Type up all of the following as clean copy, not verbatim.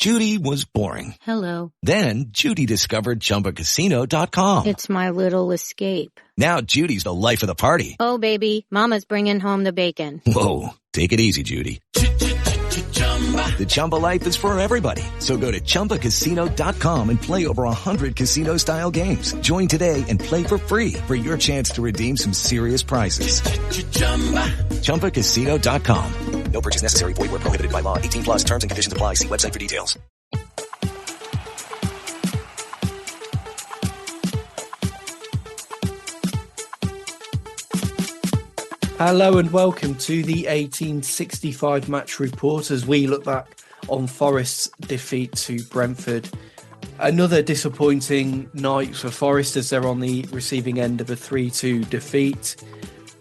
Judy was boring. Hello. Then Judy discovered unprecedently.com. It's my little escape. Now Judy's the life of the party. Oh, baby, mama's bringing home the bacon. Whoa, take it easy, Judy. The Chumba life is for everybody. So go to chumbacasino.com and play over 100 casino-style games. Join today and play for free for your chance to redeem some serious prizes. Chumbacasino.com. No purchase necessary. Void where prohibited by law. 18 plus terms and conditions apply. See website for details. Hello and welcome to the 1865 match report as we look back on Forest's defeat to Brentford. Another disappointing night for Forest as they're on the receiving end of a 3-2 defeat.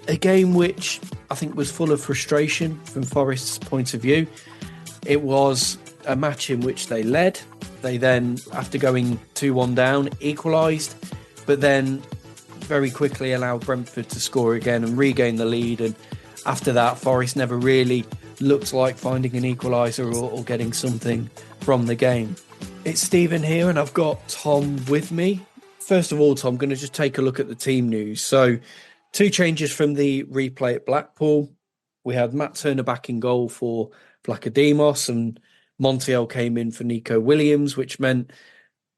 A game which I think was full of frustration from Forest's point of view. It was a match in which they led. They then, after going 2-1 down, equalised, but then very quickly allowed Brentford to score again and regain the lead. And after that, Forest never really looked like finding an equaliser or getting something from the game. It's Stephen here and I've got Tom with me. First of all, Tom, I'm going to just take a look at the team news. So 2 changes from the replay at Blackpool. We had Matt Turner back in goal for Vlachodimos and Montiel came in for Nico Williams, which meant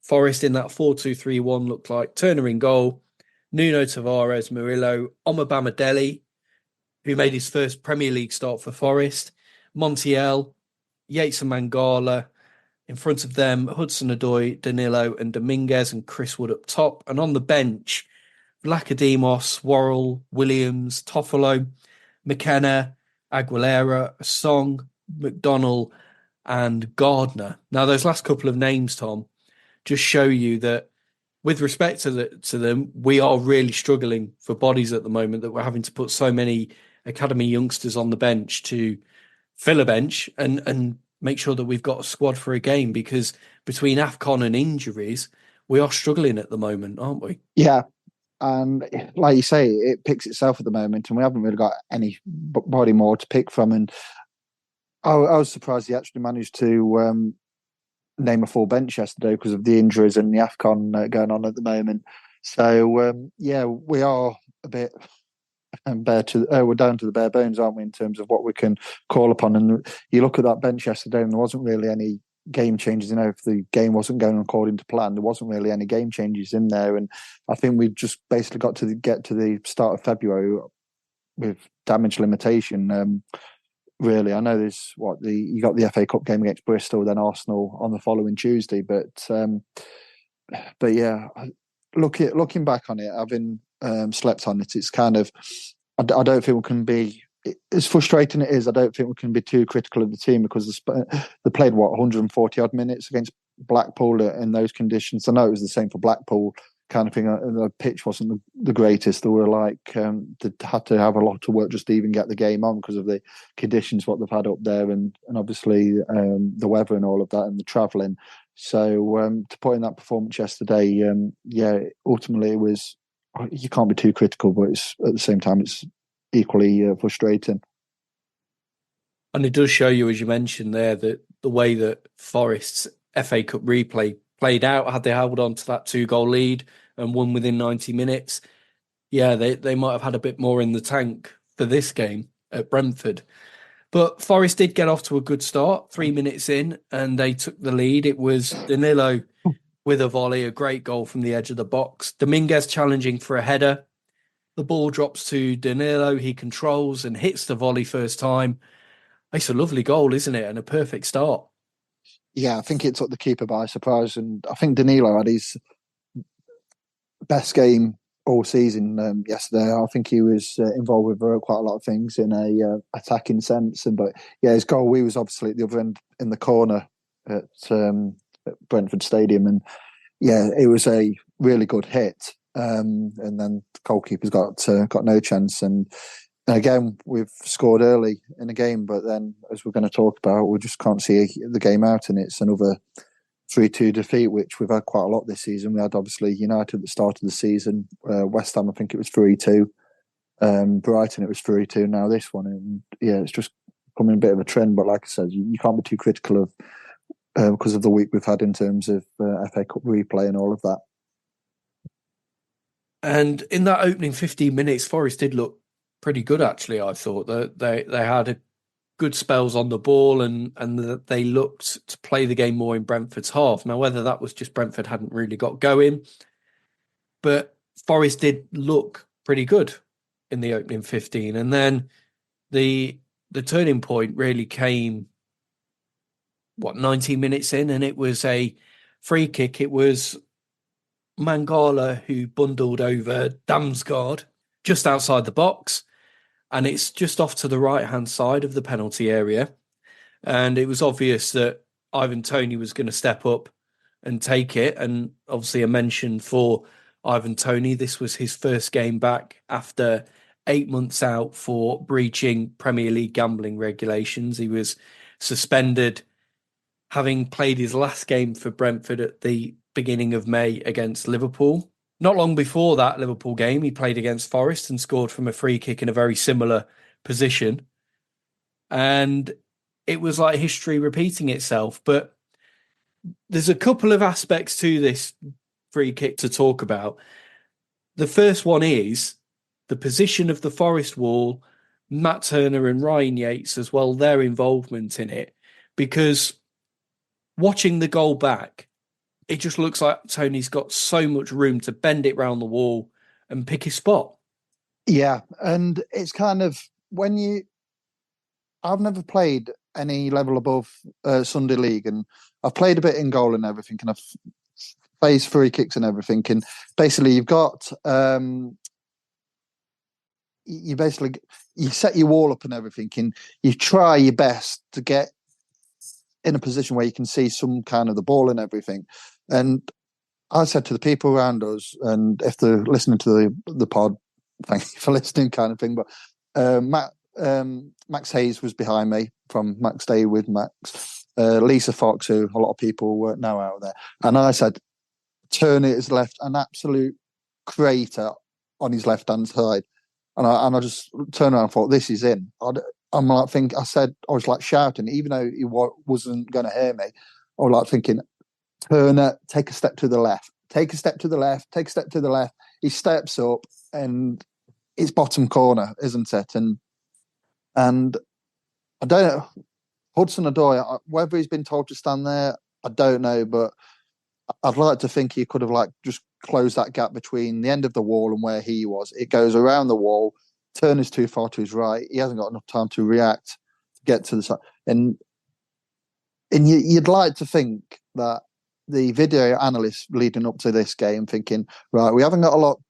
Forest in that 4-2-3-1 looked like Turner in goal, Nuno Tavares, Murillo, Omobamidele, who made his first Premier League start for Forest, Montiel, Yates and Mangala. In front of them, Hudson-Odoi, Danilo and Dominguez and Chris Wood up top. And on the bench, Vlachodimos, Worrell, Williams, Toffolo, McKenna, Aguilera, Song, McDonnell and Gardner. Now, those last couple of names, Tom, just show you that with respect to them, we are really struggling for bodies at the moment, that we're having to put so many academy youngsters on the bench to fill a bench and make sure that we've got a squad for a game, because between AFCON and injuries, we are struggling at the moment, aren't we? Yeah. And like you say, it picks itself at the moment and we haven't really got anybody more to pick from. And I was surprised he actually managed to name a full bench yesterday because of the injuries and the AFCON going on at the moment. So, we are a bit we're down to the bare bones, aren't we, in terms of what we can call upon. And you look at that bench yesterday and there wasn't really any game changes. You know, if the game wasn't going according to plan, there wasn't really any game changes in there. And I think we just basically got to get to the start of February with damage limitation. Really, I know there's you got the FA Cup game against Bristol, then Arsenal on the following Tuesday. But yeah, looking back on it, having slept on it, it's kind of I don't think we can be, as frustrating it is, I don't think we can be too critical of the team because they played 140 odd minutes against Blackpool in those conditions. I know it was the same for Blackpool. Kind of thing. The pitch wasn't the greatest. They were like they had to have a lot of work just to even get the game on because of the conditions what they've had up there, and obviously the weather and all of that and the travelling. So to put in that performance yesterday, ultimately it was, you can't be too critical, but it's at the same time it's equally frustrating. And it does show you, as you mentioned there, that the way that Forest's FA Cup replay played out, had they held on to that 2-goal lead and won within 90 minutes, they might have had a bit more in the tank for this game at Brentford. But Forest did get off to a good start, 3 minutes in, and they took the lead. It was Danilo with a volley, a great goal from the edge of the box. Dominguez challenging for a header. The ball drops to Danilo. He controls and hits the volley first time. It's a lovely goal, isn't it? And a perfect start. Yeah, I think it took the keeper by surprise. And I think Danilo had his best game all season yesterday. I think he was involved with quite a lot of things in a attacking sense. But his goal, he was obviously at the other end in the corner at Brentford Stadium. And it was a really good hit. And then the goalkeeper's got no chance. And again, we've scored early in the game, but then, as we're going to talk about, we just can't see the game out, and it's another 3-2 defeat, which we've had quite a lot this season. We had, obviously, United at the start of the season, West Ham, I think it was 3-2, Brighton, it was 3-2, now this one. And it's just becoming a bit of a trend, but like I said, you can't be too critical of because of the week we've had in terms of FA Cup replay and all of that. And in that opening 15 minutes, Forest did look pretty good, actually. I thought that they had good spells on the ball and that they looked to play the game more in Brentford's half. Now, whether that was just Brentford hadn't really got going, but Forest did look pretty good in the opening 15. And then the turning point really came, 19 minutes in, and it was a free kick. It was Mangala who bundled over Damsgaard just outside the box, and it's just off to the right-hand side of the penalty area. And it was obvious that Ivan Toney was going to step up and take it. And obviously a mention for Ivan Toney. This was his first game back after 8 months out for breaching Premier League gambling regulations. He was suspended, having played his last game for Brentford at the beginning of May against Liverpool. Not long before that Liverpool game, he played against Forest and scored from a free kick in a very similar position. And it was like history repeating itself. But there's a couple of aspects to this free kick to talk about. The first one is the position of the Forest wall, Matt Turner and Ryan Yates as well, their involvement in it. Because watching the goal back, it just looks like Tony's got so much room to bend it round the wall and pick his spot. Yeah, and it's kind of I've never played any level above Sunday League, and I've played a bit in goal and everything, and I've faced free kicks and everything. And basically, you've got you set your wall up and everything, and you try your best to get in a position where you can see some kind of the ball and everything. And I said to the people around us, and if they're listening to the pod, thank you for listening, kind of thing. But Max Hayes was behind me from Max Day with Max. Lisa Fox, who a lot of people know out there. And I said, Turner is left an absolute crater on his left-hand side. And I just turned around and thought, this is in. I was like shouting, even though he wasn't going to hear me. I was like thinking, Turner, take a step to the left, take a step to the left, take a step to the left. He steps up and it's bottom corner, isn't it? And I don't know, Hudson-Odoi, whether he's been told to stand there, I don't know, but I'd like to think he could have just closed that gap between the end of the wall and where he was. It goes around the wall. Turner's too far to his right. He hasn't got enough time to react to get to the side. And you'd like to think that the video analysts leading up to this game thinking, right, we haven't got a lot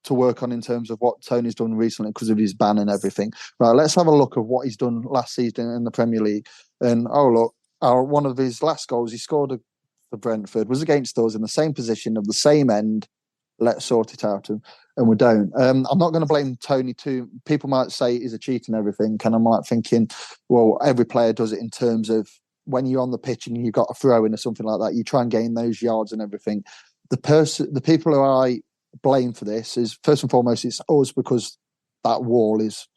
to work on in terms of what Tony's done recently because of his ban and everything. Right, let's have a look at what he's done last season in the Premier League. And one of his last goals he scored for Brentford was against us in the same position of the same end. Let's sort it out, and we don't. I'm not going to blame Toney too. People might say he's a cheat and everything, and I'm thinking, well, every player does it in terms of when you're on the pitch and you've got a throw in or something like that, you try and gain those yards and everything. The people who I blame for this is first and foremost it's us, because that wall it's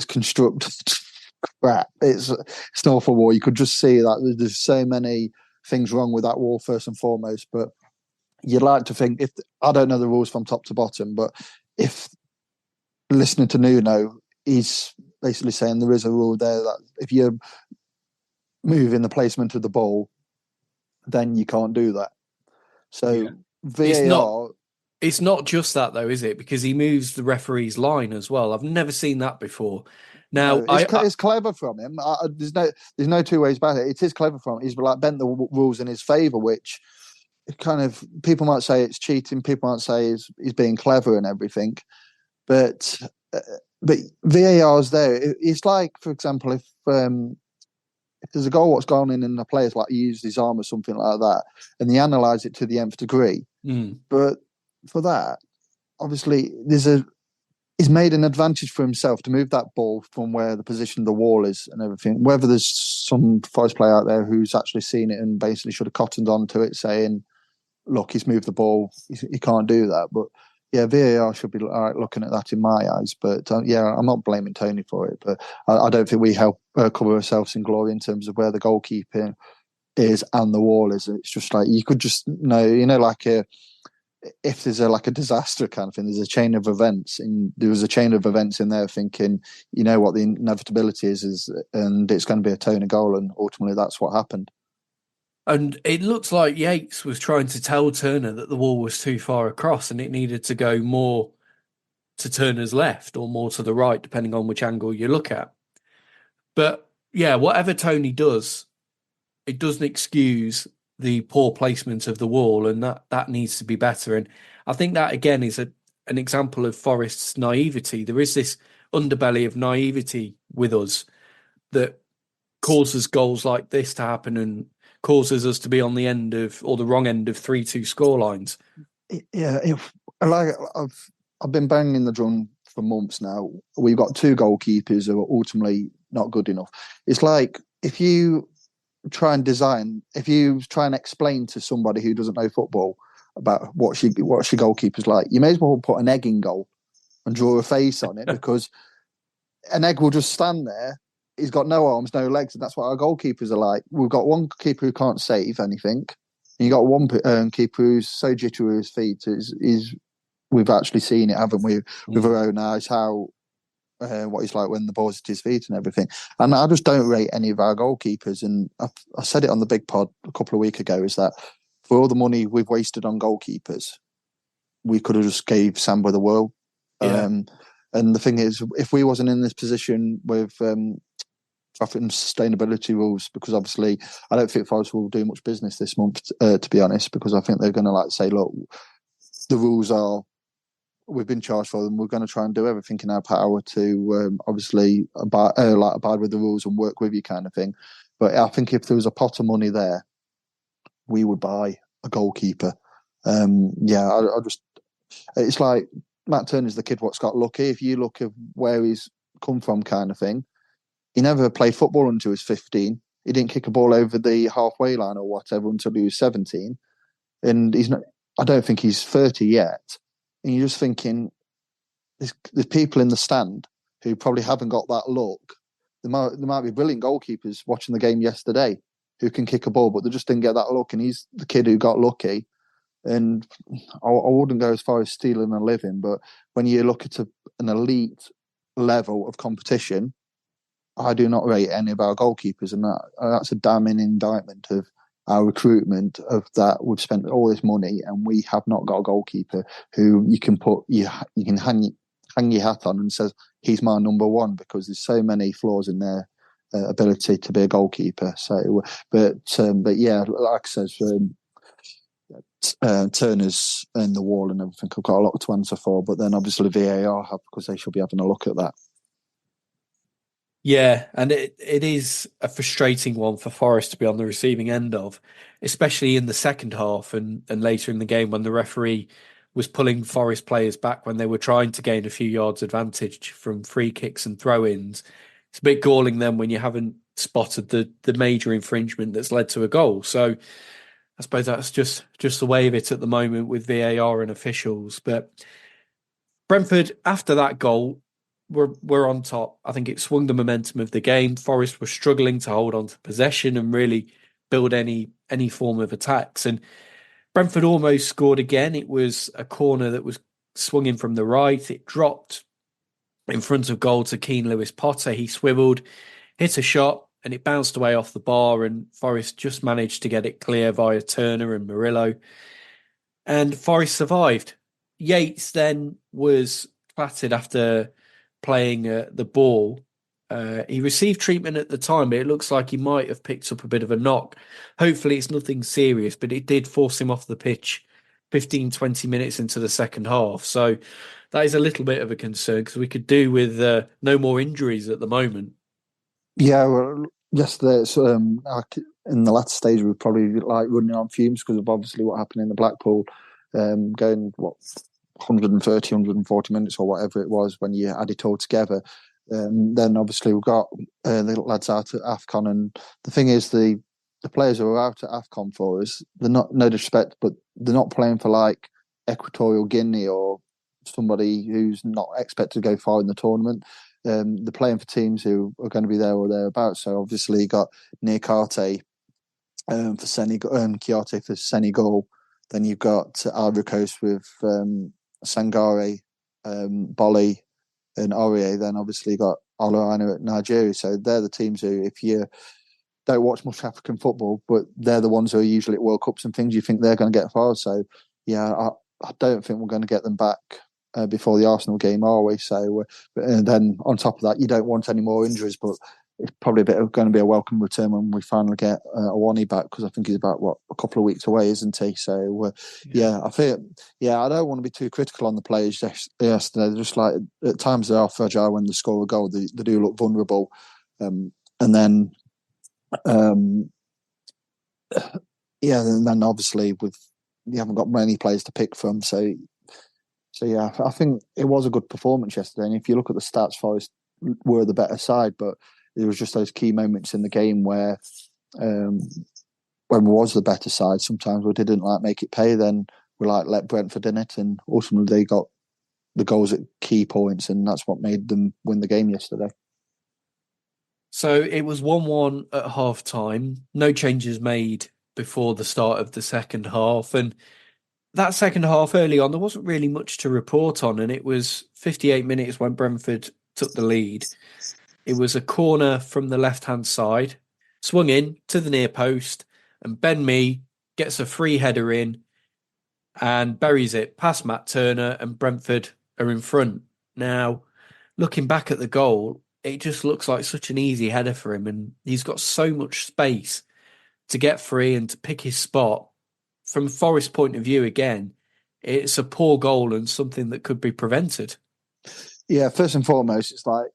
constructed crap. It's an awful wall. You could just see that there's so many things wrong with that wall first and foremost. But you'd like to think, if I don't know the rules from top to bottom, but if listening to Nuno, he's basically saying there is a rule there that if you're moving the placement of the ball, then you can't do that. So yeah. VAR... It's not just that though, is it? Because he moves the referee's line as well. I've never seen that before. Now, no, it's clever from him. There's no two ways about it. It is clever from him. He's bent the rules in his favour, which kind of, people might say it's cheating. People might say he's being clever and everything. But VAR's there. It's like, for example, if there's a goal what's gone in and the player's he used his arm or something like that, and they analyse it to the nth degree. But for that, obviously, he's made an advantage for himself to move that ball from where the position of the wall is and everything. Whether there's some Forest player out there who's actually seen it and basically should have cottoned on to it, saying, look, he's moved the ball, he can't do that. But Yeah, VAR should be looking at that in my eyes. But yeah, I'm not blaming Tony for it. But I don't think we help cover ourselves in glory in terms of where the goalkeeper is and the wall is. It's just like you could just know, like if there's like a disaster kind of thing, there's a chain of events, and there was a chain of events in there thinking, what the inevitability is, and it's going to be a Tony goal, and ultimately that's what happened. And it looks like Yates was trying to tell Turner that the wall was too far across and it needed to go more to Turner's left or more to the right, depending on which angle you look at. But yeah, whatever Tony does, it doesn't excuse the poor placement of the wall, and that needs to be better. And I think that again is an example of Forest's naivety. There is this underbelly of naivety with us that causes goals like this to happen and causes us to be on the end of or the wrong end of 3-2 scorelines. Yeah, I've been banging the drum for months now. We've got two goalkeepers who are ultimately not good enough. It's like if you try and explain to somebody who doesn't know football about what your goalkeeper's like, you may as well put an egg in goal and draw a face on it because an egg will just stand there. He's got no arms, no legs, and that's what our goalkeepers are like. We've got one keeper who can't save anything, and you got one keeper who's so jittery with his feet. We've actually seen it, haven't we, with our own eyes, how what he's like when the ball's at his feet and everything. And I just don't rate any of our goalkeepers. And I said it on the big pod a couple of weeks ago, is that for all the money we've wasted on goalkeepers, we could have just gave Samba the world. Yeah. And the thing is, if we wasn't in this position with traffic and sustainability rules, because obviously I don't think Forest will do much business this month, to be honest, because I think they're going to say, look, the rules are, we've been charged for them. We're going to try and do everything in our power to obviously abide with the rules and work with you, kind of thing. But I think if there was a pot of money there, we would buy a goalkeeper. It's like Matt Turner's the kid what's got lucky. If you look at where he's come from, kind of thing, he never played football until he was 15. He didn't kick a ball over the halfway line or whatever until he was 17, and he's not. I don't think he's 30 yet. And you're just thinking, there's people in the stand who probably haven't got that look. There might be brilliant goalkeepers watching the game yesterday who can kick a ball, but they just didn't get that look. And he's the kid who got lucky. And I wouldn't go as far as stealing a living, but when you look at an elite level of competition, I do not rate any of our goalkeepers, and that's a damning indictment of our recruitment, of that we've spent all this money and we have not got a goalkeeper who you can hang your hat on and says he's my number one, because there's so many flaws in their ability to be a goalkeeper. So, but yeah, like I said, Turner's and the wall and everything, I've got a lot to answer for. But then obviously VAR have, because they should be having a look at that. Yeah, and it is a frustrating one for Forest to be on the receiving end of, especially in the second half and later in the game when the referee was pulling Forest players back when they were trying to gain a few yards advantage from free kicks and throw-ins. It's a bit galling then when you haven't spotted the major infringement that's led to a goal. So I suppose that's just the way of it at the moment with VAR and officials. But Brentford, after that goal, were on top. I think it swung the momentum of the game. Forest were struggling to hold on to possession and really build any form of attacks. And Brentford almost scored again. It was a corner that was swung in from the right. It dropped in front of goal to Keane Lewis Potter. He swiveled, hit a shot, and it bounced away off the bar. And Forest just managed to get it clear via Turner and Murillo. And Forest survived. Yates then was clattered after playing the ball. He received treatment at the time, but it looks like he might have picked up a bit of a knock. Hopefully it's nothing serious, but it did force him off the pitch 15, 20 minutes into the second half. So that is a little bit of a concern because we could do with no more injuries at the moment. Yeah, well, yesterday, in the latter stage, we were probably like running on fumes because of obviously what happened in the Blackpool, going, 130, 140 minutes or whatever it was when you add it all together. Then obviously we've got the lads out at AFCON, and the thing is, the players who are out at AFCON for us, they're not, no disrespect, but they're not playing for like Equatorial Guinea or somebody who's not expected to go far in the tournament. They're playing for teams who are going to be there or thereabouts. So obviously you got Niakate for Senegal, Kiote for Senegal. Then you've got Ivory Coast with Sangare, Bolly, and Aurier. Then obviously you got Oloana at Nigeria. So they're the teams who, if you don't watch much African football, but they're the ones who are usually at World Cups and things, you think they're going to get far. So yeah, I don't think we're going to get them back before the Arsenal game, are we? So then on top of that, you don't want any more injuries, but it's probably going to be a welcome return when we finally get Awani back, because I think he's about a couple of weeks away, isn't he? So I don't want to be too critical on the players yesterday. Just like at times they are fragile when they score a goal, they do look vulnerable, and then and then obviously you haven't got many players to pick from, so yeah, I think it was a good performance yesterday. And if you look at the stats, Forest were the better side, but there was just those key moments in the game where when we was the better side, sometimes we didn't make it pay. Then we let Brentford in it, and ultimately they got the goals at key points, and that's what made them win the game yesterday. So it was 1-1 at half time. No changes made before the start of the second half. And that second half early on, there wasn't really much to report on. And it was 58 minutes when Brentford took the lead. It was a corner from the left-hand side, swung in to the near post, and Ben Mee gets a free header in and buries it past Matt Turner, and Brentford are in front. Now, looking back at the goal, it just looks like such an easy header for him, and he's got so much space to get free and to pick his spot. From Forest's point of view, again, it's a poor goal and something that could be prevented. Yeah, first and foremost, it's not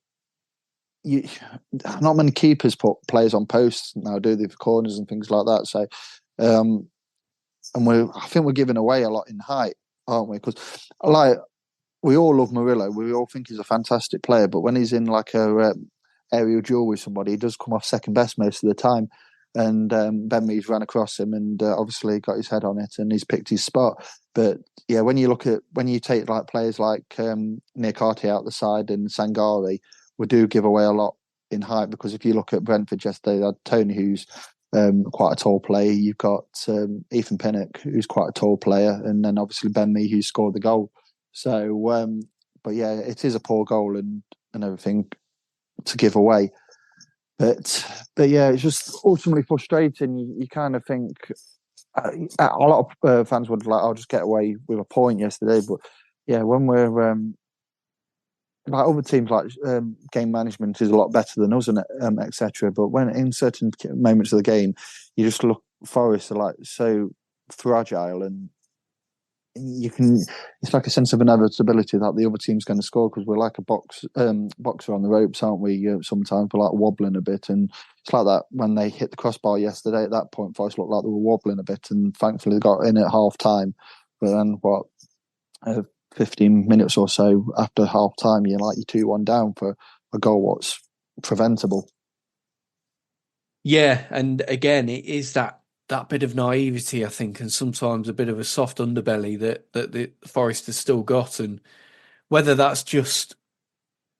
many keepers put players on posts now, do they, for corners and things like that. So, and I think we're giving away a lot in height, aren't we? Because we all love Murillo. We all think he's a fantastic player, but when he's in a aerial duel with somebody, he does come off second best most of the time. And Ben Mees ran across him and obviously got his head on it, and he's picked his spot. But yeah, when you take players like Niakate out the side and Sangare, we do give away a lot in height, because if you look at Brentford yesterday, they had Toney, who's quite a tall player. You've got Ethan Pinnock, who's quite a tall player, and then obviously Ben Mee, who scored the goal. So, but yeah, it is a poor goal and everything to give away. But yeah, it's just ultimately frustrating. You kind of think a lot of fans would I'll just get away with a point yesterday. But yeah, when we're other teams, game management is a lot better than us, and etc. But when in certain moments of the game, you just look, Forest are so fragile, and it's like a sense of inevitability that the other team's going to score, because we're like a boxer on the ropes, aren't we? Sometimes we're wobbling a bit, and it's like that when they hit the crossbar yesterday. At that point, Forest looked like they were wobbling a bit, and thankfully they got in at half time. But then 15 minutes or so after half time, you're 2-1 down for a goal what's preventable. Yeah, and again, it is that bit of naivety, I think, and sometimes a bit of a soft underbelly that the Forest has still got. And whether that's just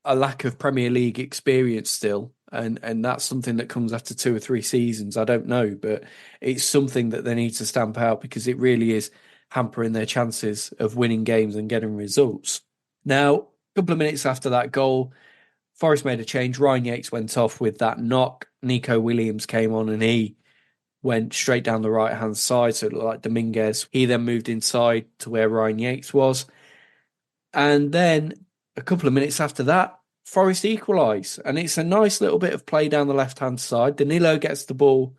a lack of Premier League experience still, and that's something that comes after 2 or 3 seasons, I don't know. But it's something that they need to stamp out, because it really is hampering their chances of winning games and getting results. Now, a couple of minutes after that goal, Forest made a change. Ryan Yates went off with that knock. Nico Williams came on, and he went straight down the right-hand side, so it looked like Dominguez. He then moved inside to where Ryan Yates was. And then a couple of minutes after that, Forest equalise. And it's a nice little bit of play down the left-hand side. Danilo gets the ball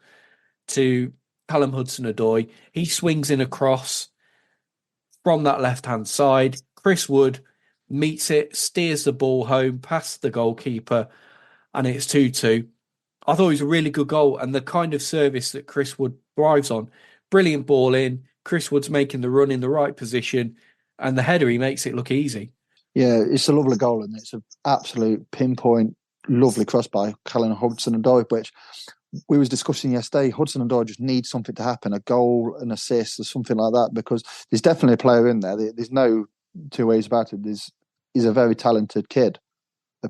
to Callum Hudson-Odoi. He swings in across from that left-hand side. Chris Wood meets it, steers the ball home past the goalkeeper, and it's 2-2. I thought it was a really good goal, and the kind of service that Chris Wood thrives on. Brilliant ball in. Chris Wood's making the run in the right position, and the header, he makes it look easy. Yeah, it's a lovely goal, and it's an absolute pinpoint, lovely cross by Callum Hudson-Odoi, which we was discussing yesterday. Hudson-Odoi just needs something to happen, a goal, an assist, or something like that, because there's definitely a player in there. There's no two ways about it. He's a very talented kid,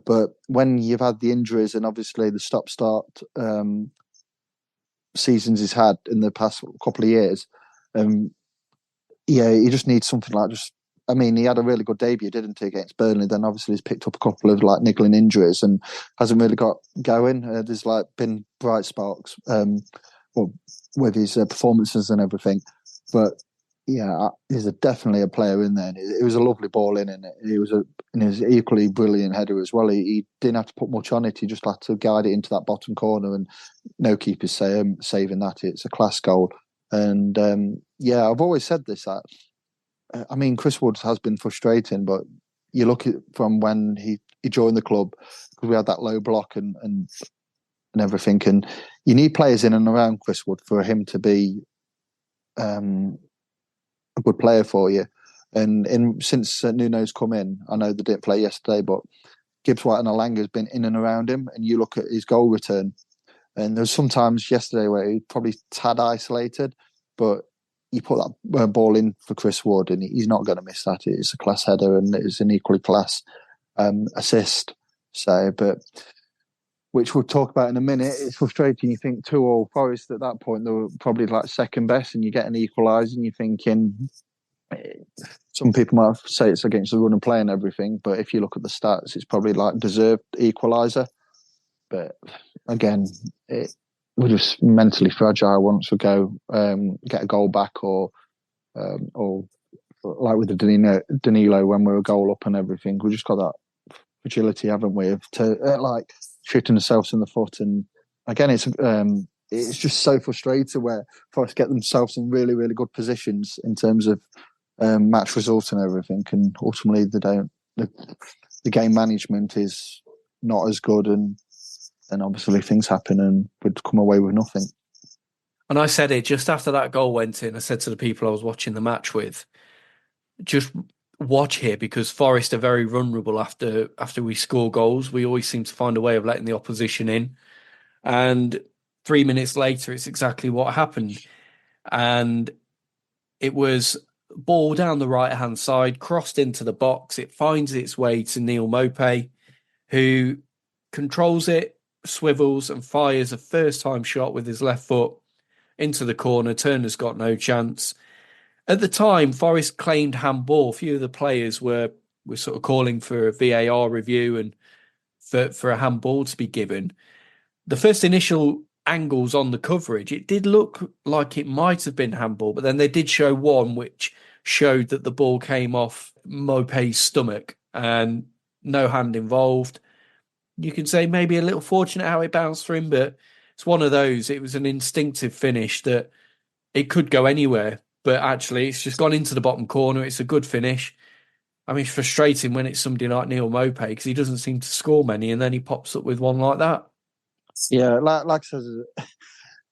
but when you've had the injuries and obviously the stop-start seasons he's had in the past couple of years, he just needs something like just. I mean, he had a really good debut, didn't he, against Burnley? Then obviously he's picked up a couple of like niggling injuries and hasn't really got going. There's like been bright sparks with his performances and everything, but yeah, he's definitely a player in there. It was a lovely ball in, and he was an equally brilliant header as well. He didn't have to put much on it. He just had to guide it into that bottom corner, and no keeper's saving that. It's a class goal, and I've always said this that. I mean, Chris Wood has been frustrating, but you look at from when he joined the club, because we had that low block and everything, and you need players in and around Chris Wood for him to be a good player for you. And since Nuno's come in, I know they didn't play yesterday, but Gibbs White and Alanga's been in and around him, and you look at his goal return, and there's sometimes yesterday where he probably tad isolated, but you put that ball in for Chris Wood and he's not going to miss that. It's a class header and it's an equally class assist. So, but which we'll talk about in a minute. It's frustrating. You think 2-2 Forest at that point, they were probably like second best, and you get an equaliser and you're thinking, some people might say it's against the run and play and everything, but if you look at the stats, it's probably like deserved equaliser. But again, we're just mentally fragile once we go get a goal back, or like with the Danilo when we're a goal up and everything. We just got that fragility, haven't we, to like shooting ourselves in the foot. And again, it's just so frustrating where Forest get themselves in really, really good positions in terms of match results and everything, and ultimately they don't. The game management is not as good, and obviously things happen and we'd come away with nothing. And I said it just after that goal went in. I said to the people I was watching the match with, just watch here, because Forest are very vulnerable after we score goals. We always seem to find a way of letting the opposition in. And 3 minutes later, it's exactly what happened. And it was ball down the right-hand side, crossed into the box. It finds its way to Neal Maupay, who controls it, swivels and fires a first-time shot with his left foot into the corner. Turner's got no chance. At the time, Forest claimed handball. A few of the players were sort of calling for a VAR review and for a handball to be given. The first initial angles on the coverage, it did look like it might have been handball, but then they did show one which showed that the ball came off Maupay's stomach and no hand involved. You can say maybe a little fortunate how it bounced for him, but it's one of those. It was an instinctive finish that it could go anywhere, but actually it's just gone into the bottom corner. It's a good finish. I mean, it's frustrating when it's somebody like Neal Maupay because he doesn't seem to score many, and then he pops up with one like that. Yeah, like I said,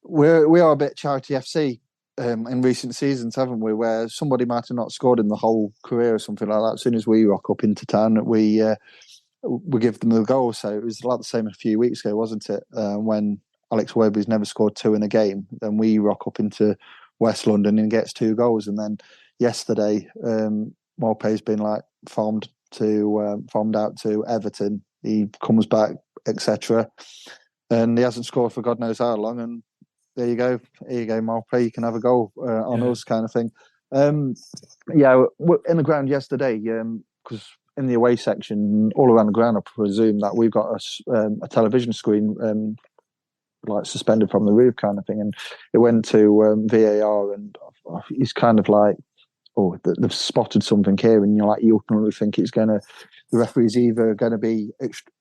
we are a bit charity FC in recent seasons, haven't we? Where somebody might have not scored in the whole career or something like that. As soon as we rock up into town, we give them the goal. So it was like the same a few weeks ago, wasn't it? When Alex Webber's never scored two in a game, then we rock up into West London and gets 2 goals. And then yesterday, Maupay's been like farmed out to Everton. He comes back, etc. And he hasn't scored for God knows how long. And there you go. Here you go, Maupay. You can have a goal on us, kind of thing. In the ground yesterday, because in the away section, all around the ground, I presume that we've got a television screen like suspended from the roof, kind of thing. And it went to VAR, and he's kind of like, oh, they've spotted something here, and you ultimately think the referee's either going to be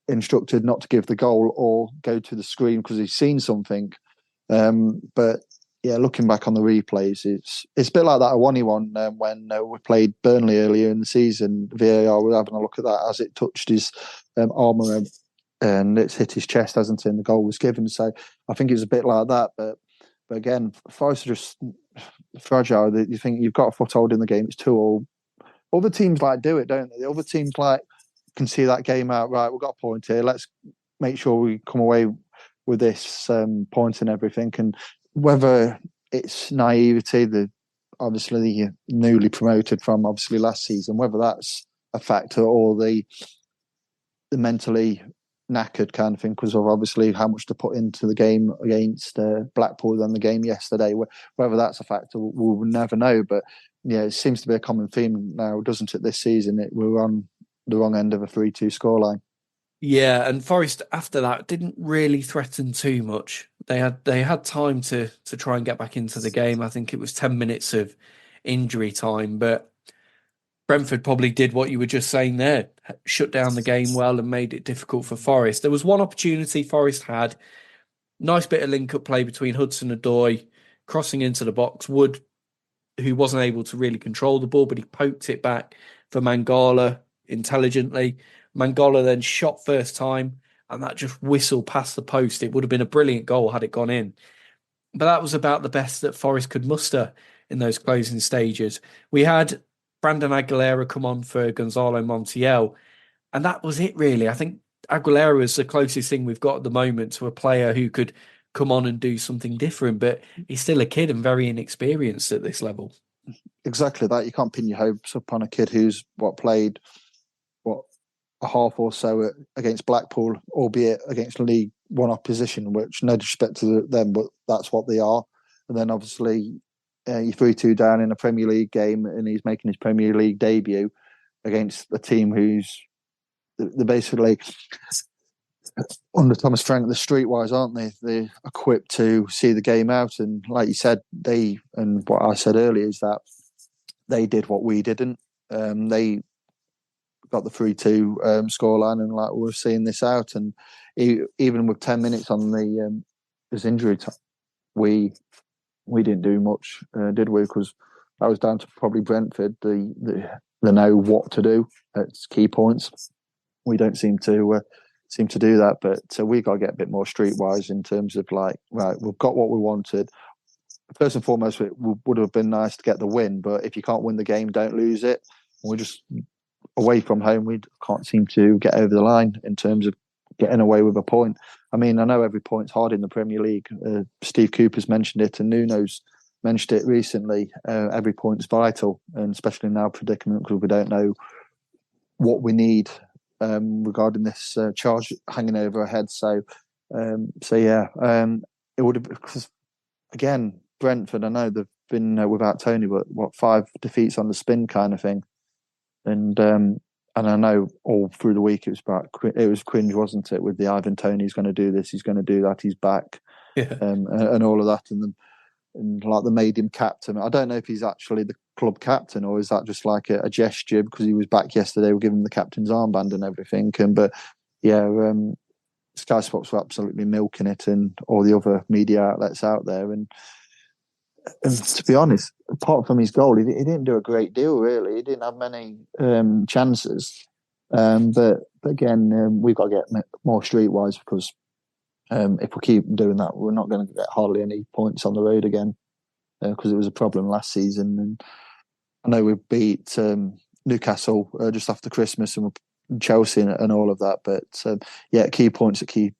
instructed not to give the goal or go to the screen because he's seen something. But yeah, looking back on the replays, it's a bit like that Awani one when we played Burnley earlier in the season. VAR was having a look at that as it touched his armour and it's hit his chest, hasn't it? And the goal was given. So I think it's a bit like that. But again, Forest are just fragile. You think you've got a foothold in the game. It's 2-2. Other teams do it, don't they? The other teams can see that game out. Right, we've got a point here. Let's make sure we come away with this point and everything. And whether it's naivety, obviously newly promoted from obviously last season. Whether that's a factor or the mentally knackered kind of thing because of obviously how much to put into the game against Blackpool than the game yesterday. Whether that's a factor, we'll never know. But yeah, it seems to be a common theme now, doesn't it? This season, we're on the wrong end of a 3-2 scoreline. Yeah, and Forest after that didn't really threaten too much. They had time to try and get back into the game. I think it was 10 minutes of injury time, but Brentford probably did what you were just saying there, shut down the game well and made it difficult for Forest. There was one opportunity Forest had, nice bit of link-up play between Hudson-Odoi, crossing into the box. Wood, who wasn't able to really control the ball, but he poked it back for Mangala intelligently. Mangala then shot first time, and that just whistled past the post. It would have been a brilliant goal had it gone in. But that was about the best that Forest could muster in those closing stages. We had Brandon Aguilera come on for Gonzalo Montiel, and that was it really. I think Aguilera is the closest thing we've got at the moment to a player who could come on and do something different, but he's still a kid and very inexperienced at this level. Exactly that. You can't pin your hopes upon a kid who's played a half or so against Blackpool, albeit against League One opposition, which no disrespect to them, but that's what they are. And then obviously you're 3-2 down in a Premier League game and he's making his Premier League debut against a team who's they're basically under Thomas Frank, the streetwise, aren't they? They're equipped to see the game out. And like you said, and what I said earlier is that they did what we didn't. They got the 3-2 scoreline and like we're seeing this out. And even with 10 minutes on his injury time, we didn't do much, did we? Because that was down to probably Brentford. They know what to do at key points. We don't seem to do that, but we got to get a bit more streetwise in terms of like, right, we've got what we wanted. First and foremost, it would have been nice to get the win, but if you can't win the game, don't lose it. We're just away from home. We can't seem to get over the line in terms of getting away with a point. I mean, I know every point's hard in the Premier League. Steve Cooper's mentioned it and Nuno's mentioned it recently. Every point's vital, and especially now predicament because we don't know what we need regarding this charge hanging over our heads. So yeah, it would have, because again, Brentford, I know they've been without Toney, but 5 defeats on the spin kind of thing. And I know all through the week it was cringe, wasn't it? With the Ivan Toney, he's going to do this, he's going to do that, he's back, yeah. And all of that, and like they made him captain. I don't know if he's actually the club captain or is that just like a gesture because he was back yesterday. We'll give him the captain's armband and everything. But yeah, Sky Sports were absolutely milking it, and all the other media outlets out there. And to be honest, apart from his goal, he didn't do a great deal, really. He didn't have many chances. But again, we've got to get more streetwise because if we keep doing that, we're not going to get hardly any points on the road again because it was a problem last season. And I know we beat Newcastle just after Christmas and Chelsea and all of that. But yeah, key points at key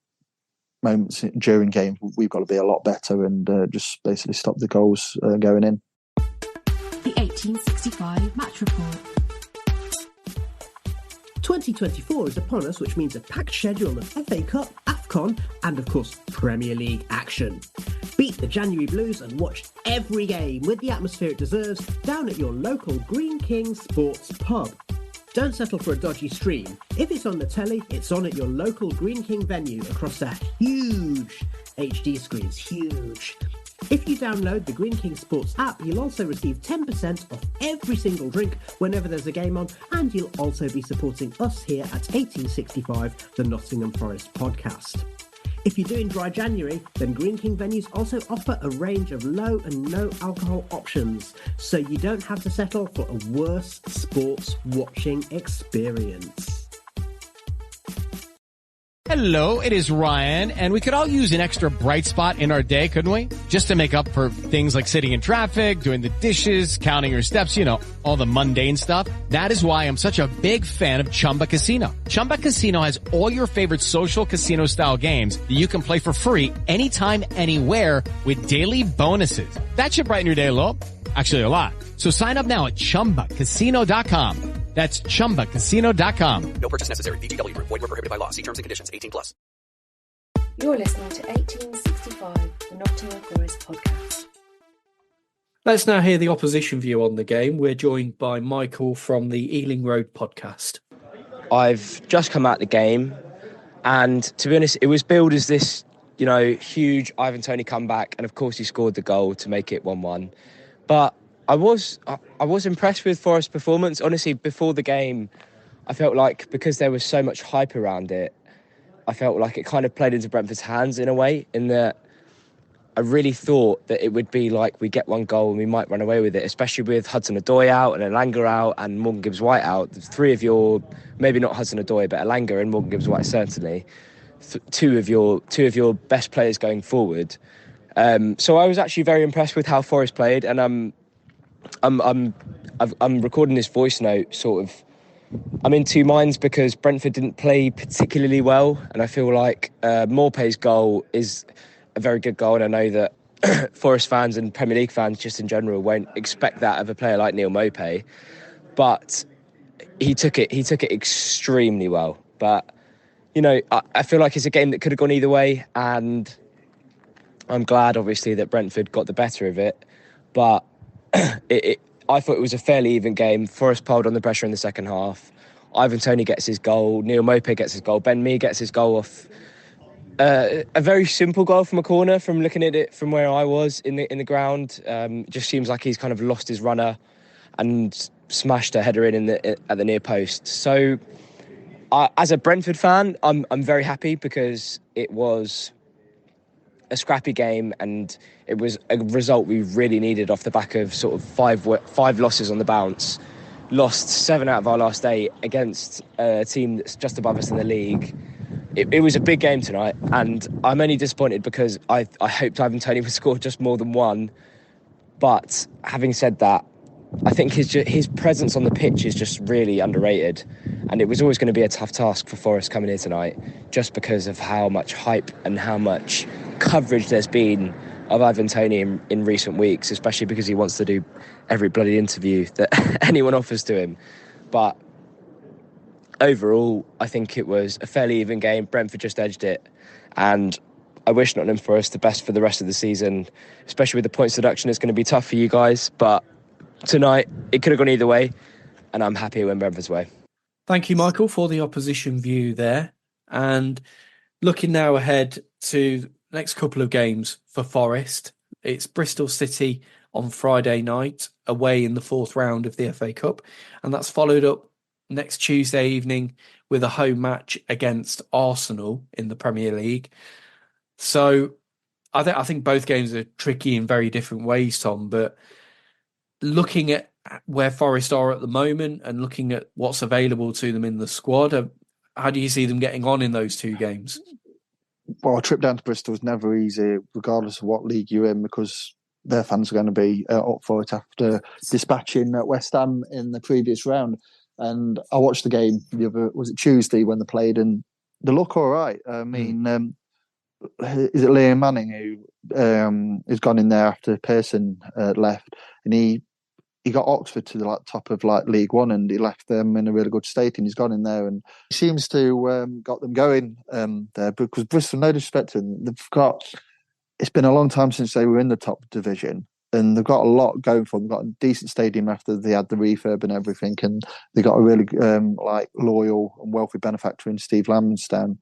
moments during games, we've got to be a lot better and just basically stop the goals going in. The 1865 Match Report. 2024 is upon us, which means a packed schedule of FA Cup, AFCON and of course Premier League action. Beat the January Blues and watch every game with the atmosphere it deserves down at your local Green King Sports pub. Don't settle for a dodgy stream. If it's on the telly, it's on at your local Green King venue across a huge HD screens. Huge. If you download the Green King Sports app, you'll also receive 10% off every single drink whenever there's a game on, and you'll also be supporting us here at 1865, the Nottingham Forest podcast. If you're doing dry January, then Green King venues also offer a range of low and no alcohol options, so you don't have to settle for a worse sports watching experience. Hello, it is Ryan, and we could all use an extra bright spot in our day, couldn't we? Just to make up for things like sitting in traffic, doing the dishes, counting your steps, you know, all the mundane stuff. That is why I'm such a big fan of Chumba Casino. Chumba Casino has all your favorite social casino-style games that you can play for free anytime, anywhere with daily bonuses. That should brighten your day a little. Actually, a lot. So sign up now at ChumbaCasino.com. That's ChumbaCasino.com. No purchase necessary. VGW Group. Void where prohibited by law. See terms and conditions. 18+. You're listening to 1865, the Nottingham Forest podcast. Let's now hear the opposition view on the game. We're joined by Michael from the Ealing Road podcast. I've just come out the game, and to be honest, it was billed as this, huge Ivan Toney comeback, and of course he scored the goal to make it 1-1. But I was impressed with Forest's performance. Honestly, before the game, I felt like because there was so much hype around it, I felt like it kind of played into Brentford's hands in a way, in that I really thought that it would be like we get one goal and we might run away with it, especially with Hudson-Odoi out and Elanga out and Morgan Gibbs-White out. The three of your, maybe not Hudson-Odoi, but Elanga and Morgan Gibbs-White certainly, two of your best players going forward. So I was actually very impressed with how Forest played, and I'm recording this voice note sort of. I'm in two minds because Brentford didn't play particularly well, and I feel like Morpay's goal is a very good goal, and I know that Forest fans and Premier League fans just in general won't expect that of a player like Neal Maupay, but he took it extremely well. But I feel like it's a game that could have gone either way, and I'm glad obviously that Brentford got the better of it, but I thought it was a fairly even game. Forest piled on the pressure in the second half. Ivan Toney gets his goal. Neal Maupay gets his goal. Ben Mee gets his goal off a very simple goal from a corner. From looking at it from where I was in the ground, just seems like he's kind of lost his runner and smashed a header at the near post. So, as a Brentford fan, I'm very happy because it was a scrappy game, and it was a result we really needed off the back of sort of five losses on the bounce. Lost 7 out of our last 8 against a team that's just above us in the league. It was a big game tonight, and I'm only disappointed because I hoped Ivan Toney would score just more than one. But having said that, I think his presence on the pitch is just really underrated, and it was always going to be a tough task for Forest coming here tonight, just because of how much hype and how much coverage there's been of Ivan Toney in recent weeks, especially because he wants to do every bloody interview that anyone offers to him. But overall, I think it was a fairly even game. Brentford just edged it, and I wish Nottingham Forest the best for the rest of the season, especially with the points deduction. It's going to be tough for you guys, but tonight it could have gone either way, and I'm happy it went Brentford's way. Thank you, Michael, for the opposition view there. And looking now ahead to the next couple of games for Forest, it's Bristol City on Friday night, away in the 4th round of the FA Cup, and that's followed up next Tuesday evening with a home match against Arsenal in the Premier League. So I think both games are tricky in very different ways, Tom, but looking at where Forest are at the moment and looking at what's available to them in the squad, how do you see them getting on in those two games? Well, a trip down to Bristol is never easy, regardless of what league you're in, because their fans are going to be up for it after dispatching West Ham in the previous round. And I watched the game was it Tuesday when they played, and they look all right. I mean, is it Liam Manning who has gone in there after Pearson left, and he got Oxford to the top of League One, and he left them in a really good state, and he's gone in there and he seems to got them going there, because Bristol, no disrespect to them, it's been a long time since they were in the top division, and they've got a lot going for them. They've got a decent stadium after they had the refurb and everything, and they got a really loyal and wealthy benefactor in Steve Lansdown.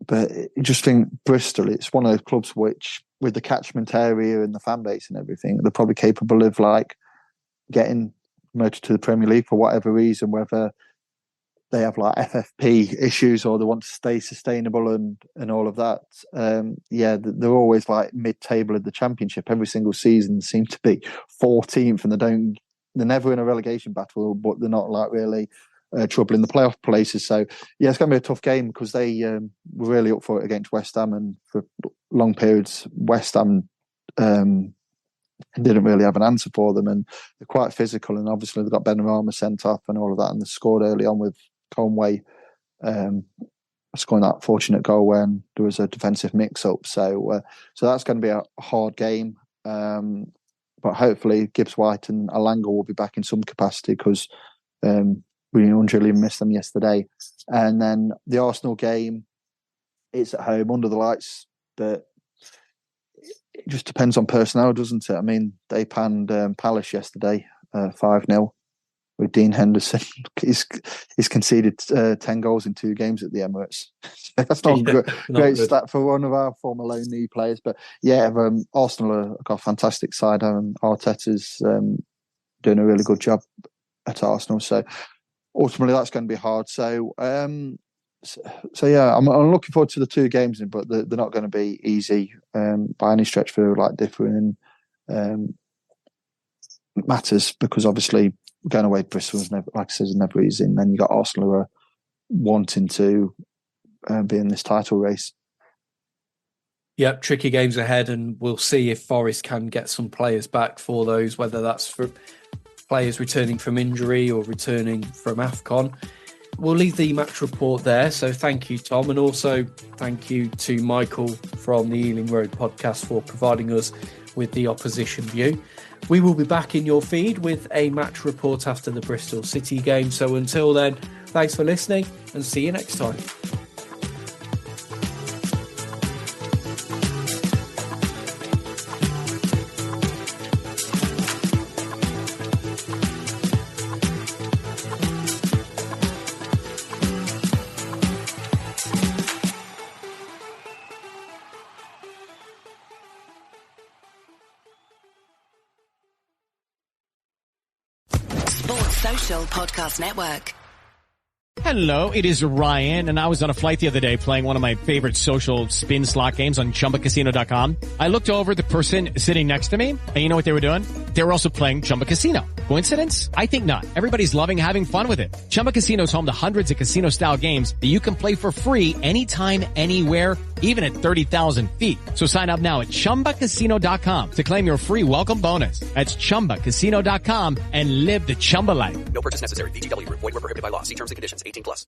But I just think Bristol, it's one of those clubs which, with the catchment area and the fan base and everything, they're probably capable of getting promoted to the Premier League for whatever reason, whether they have FFP issues or they want to stay sustainable and all of that. They're always mid-table of the Championship every single season. Seem to be 14th, and they're never in a relegation battle, but they're not really trouble in the playoff places. So yeah, it's going to be a tough game because they were really up for it against West Ham, and for long periods West Ham didn't really have an answer for them, and they're quite physical, and obviously they've got Benrahma sent off and all of that, and they scored early on with Conway scoring that fortunate goal when there was a defensive mix-up. So that's going to be a hard game. But but hopefully Gibbs White and Alanga will be back in some capacity because we unduly missed them yesterday. And then the Arsenal game, it's at home under the lights, but it just depends on personnel, doesn't it? I mean, they panned Palace yesterday 5-0 with Dean Henderson. He's conceded 10 goals in 2 games at the Emirates. That's not great stat for one of our former loan knee players. But yeah, Arsenal have got a fantastic side, and Arteta's doing a really good job at Arsenal. So ultimately, that's going to be hard. So yeah, I'm looking forward to the 2 games, but they're not going to be easy by any stretch for like differing matters, because obviously going away to Bristol is never, like I said, is never easy. And then you got Arsenal who are wanting to be in this title race. Yep, tricky games ahead, and we'll see if Forest can get some players back for those, whether that's for players returning from injury or returning from AFCON. We'll leave the match report there. So thank you, Tom, and also thank you to Michael from the Ealing Road podcast for providing us with the opposition view. We will be back in your feed with a match report after the Bristol City game. So until then, thanks for listening and see you next time. Podcast Network. Hello, it is Ryan, and I was on a flight the other day playing one of my favorite social spin slot games on ChumbaCasino.com. I looked over at the person sitting next to me, and you know what they were doing? They were also playing Chumba Casino. Coincidence? I think not. Everybody's loving having fun with it. Chumba Casino is home to hundreds of casino-style games that you can play for free anytime, anywhere, even at 30,000 feet. So sign up now at ChumbaCasino.com to claim your free welcome bonus. That's ChumbaCasino.com and live the Chumba life. No purchase necessary. VGW Group. Void where prohibited by law. See terms and conditions. 18+.